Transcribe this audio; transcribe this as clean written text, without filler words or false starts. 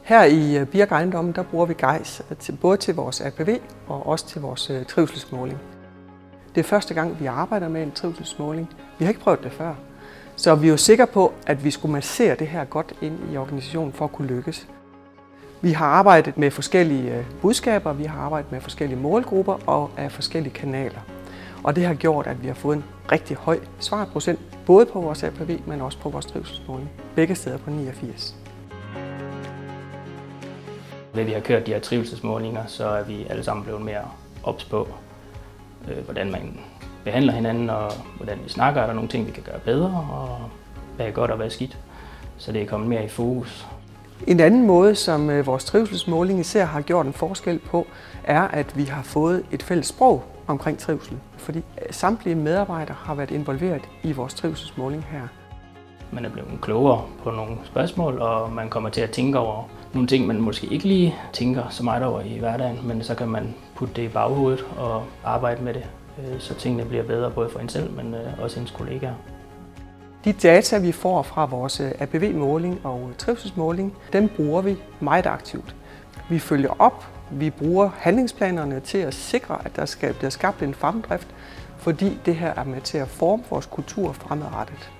Her i Birk Ejendommen, der bruger vi GEIS både til vores APV og også til vores trivselsmåling. Det er første gang, vi arbejder med en trivselsmåling. Vi har ikke prøvet det før. Så vi er jo sikre på, at vi skulle massere det her godt ind i organisationen for at kunne lykkes. Vi har arbejdet med forskellige budskaber, vi har arbejdet med forskellige målgrupper og af forskellige kanaler. Og det har gjort, at vi har fået en rigtig høj svarprocent, både på vores APV, men også på vores trivselsmåling. Begge steder på 89. Ved vi har kørt de her trivselsmålinger, så er vi alle sammen blevet mere ops på, hvordan man behandler hinanden, og hvordan vi snakker. Er der nogle ting, vi kan gøre bedre, og hvad er godt og hvad er skidt. Så det er kommet mere i fokus. En anden måde, som vores trivselsmåling især har gjort en forskel på, er, at vi har fået et fælles sprog omkring trivsel. Fordi samtlige medarbejdere har været involveret i vores trivselsmåling her. Man er blevet klogere på nogle spørgsmål, og man kommer til at tænke over nogle ting, man måske ikke lige tænker så meget over i hverdagen, men så kan man putte det i baghovedet og arbejde med det, så tingene bliver bedre både for en selv, men også ens kollegaer. De data, vi får fra vores APV-måling og trivselsmåling, dem bruger vi meget aktivt. Vi følger op, vi bruger handlingsplanerne til at sikre, at der bliver skabt en fremdrift, fordi det her er med til at forme vores kultur fremadrettet.